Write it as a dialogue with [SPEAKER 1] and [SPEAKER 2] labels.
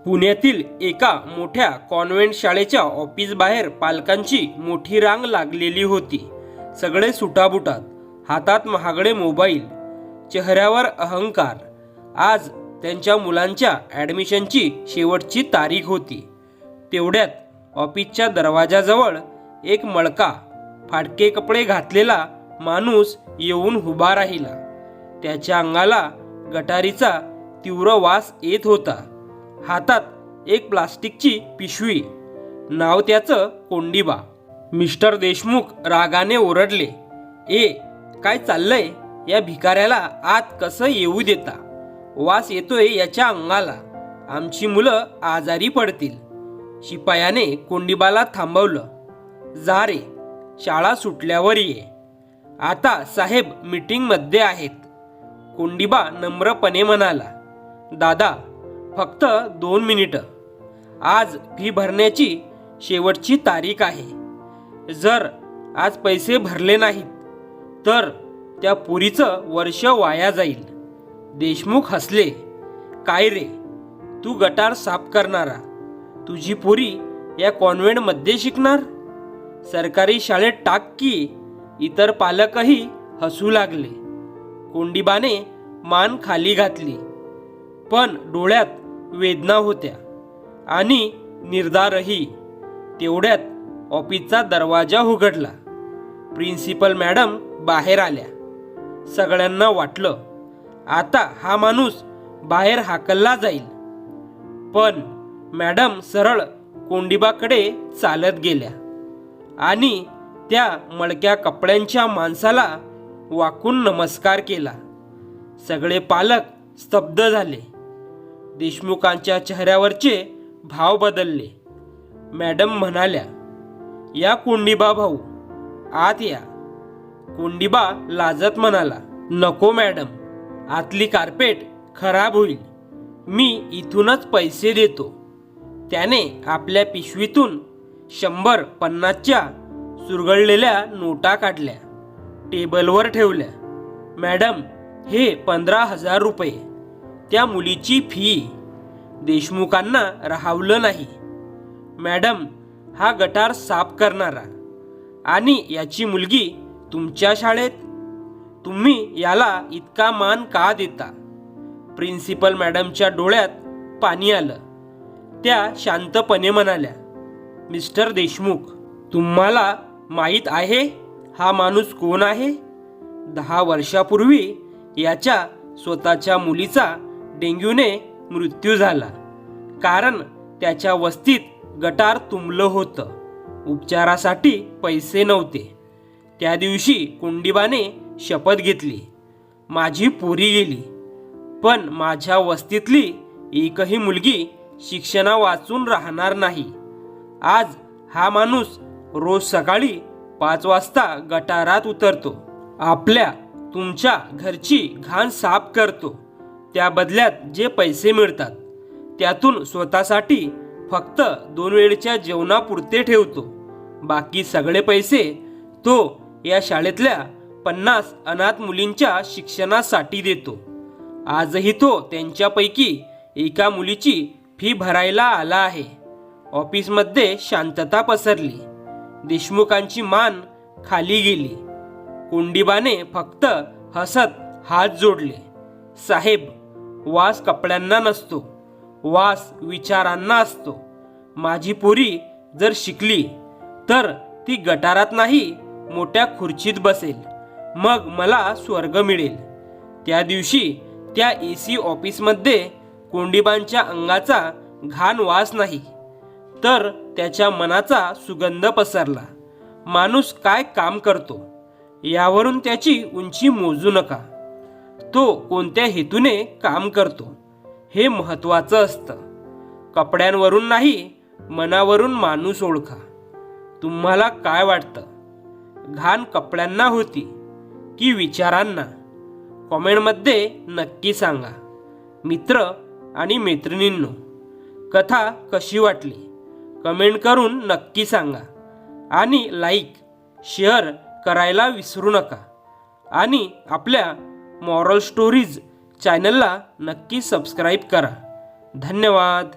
[SPEAKER 1] पुण्यातील एका मोठ्या कॉन्व्हेंट शाळेच्या ऑफिस बाहेर पालकांची मोठी रांग लागलेली होती. सगळे सुटाबुटात, हातात महागडे मोबाईल, चेहऱ्यावर अहंकार. आज त्यांच्या मुलांच्या ॲडमिशनची शेवटची तारीख होती. तेवढ्यात ऑफिसच्या दरवाजाजवळ एक मळका, फाटके कपडे घातलेला माणूस येऊन उभा राहिला. त्याच्या अंगाला गटारीचा तीव्र वास येत होता. हातात एक प्लास्टिकची पिशवी. नाव त्याचं कोंडिबा. मिस्टर देशमुख रागाने ओरडले, काय चाललंय? या भिकाऱ्याला आत कसं येऊ देता? वास येतोय याच्या अंगाला. आमची मुलं आजारी पडतील. शिपायाने कोंडिबाला थांबवलं. जा रे, शाळा सुटल्यावर ये. आता साहेब मीटिंगमध्ये आहेत. कोंडिबा नम्रपणे म्हणाला, दादा, फक्त 2 मिनिटं. आज फी भरण्याची शेवटची तारीख आहे. जर आज पैसे भरले नाहीत तर त्या पुरीचं वर्ष वाया जाईल. देशमुख हसले. काय रे, तू गटार साफ करणारा, तुझी पुरी या कॉन्व्हेंटमध्ये शिकणार? सरकारी शाळेत टाक की. इतर पालकही हसू लागले. कोंडिबाने मान खाली घातली, पण डोळ्यात वेदना होत्या आणि निर्धारही. तेवढ्यात ऑफिसचा दरवाजा उघडला. प्रिन्सिपल मॅडम बाहेर आल्या. सगळ्यांना वाटलं आता हा माणूस बाहेर हाकलला जाईल. पण मॅडम सरळ कोंडिबाकडे चालत गेल्या आणि त्या मळक्या कपड्यांच्या माणसाला वाकून नमस्कार केला. सगळे पालक स्तब्ध झाले. देशमुखांच्या चेहऱ्यावरचे भाव बदलले. मॅडम म्हणाल्या, या कोंडिबा भाऊ, आत या. कोंडिबा लाजत म्हणाला, नको मॅडम, आतली कार्पेट खराब होईल. मी इथूनच पैसे देतो. त्याने आपल्या पिशवीतून 100, 50च्या सुरगळलेल्या नोटा काढल्या. टेबलवर ठेवल्या. मॅडम, हे 15,000 रुपये. त्या मुलीची फी. देशमुखांना राहावलं नाही. मॅडम, हा गटार साफ करणारा आणि याची मुलगी तुमच्या शाळेत. तुम्ही याला इतका मान का देता? प्रिन्सिपल मॅडमच्या डोळ्यात पाणी आलं. त्या शांतपणे म्हणाल्या, मिस्टर देशमुख, तुम्हाला माहीत आहे हा माणूस कोण आहे? 10 वर्षापूर्वी याच्या स्वतःच्या मुलीचा डेंग्यूने मृत्यू झाला. कारण त्याच्या वस्तीत गटार तुंबलं होतं. उपचारासाठी पैसे नव्हते. त्या दिवशी कोंडिबाने शपथ घेतली, माझी पोरी गेली, पण माझ्या वस्तीतली एकही मुलगी शिक्षणा वाचून राहणार नाही. आज हा माणूस रोज सकाळी 5 वाजता गटारात उतरतो. आपल्या तुमच्या घरची घाण साफ करतो. त्या बदल्यात जे पैसे मिळतात त्यातून स्वतःसाठी फक्त 2 वेळच्या जेवणापुरते ठेवतो. बाकी सगळे पैसे तो या शाळेतल्या 50 अनाथ मुलींच्या शिक्षणासाठी देतो. आजही तो त्यांच्यापैकी एका मुलीची फी भरायला आला आहे. ऑफिसमध्ये शांतता पसरली. देशमुखांची मान खाली गेली. कोंडिबाने फक्त हसत हात जोडले. साहेब, वास कपड्यांना नसतो, वास विचारांना असतो. माझी पोरी जर शिकली तर ती गटारात नाही, मोठ्या खुर्चीत बसेल. मग मला स्वर्ग मिळेल. त्या दिवशी त्या AC ऑफिसमध्ये कोंडिबांच्या अंगाचा घाण वास नाही, तर त्याच्या मनाचा सुगंध पसरला. माणूस काय काम करतो यावरून त्याची उंची मोजू नका. तो कोणत्या हेतूने काम करतो हे महत्त्वाचं असतं. कपड्यांवरून नाही, मनावरून माणूस ओळखा. तुम्हाला काय वाटतं? घाण कपड्यांना होती की विचारांना? कॉमेंटमध्ये नक्की सांगा. मित्र आणि मैत्रिणींनो, कथा कशी वाटली कमेंट करून नक्की सांगा. आणि लाईक, शेअर करायला विसरू नका. आणि आपल्या मॉरल स्टोरीज चॅनलला नक्की सबस्क्राईब करा. धन्यवाद.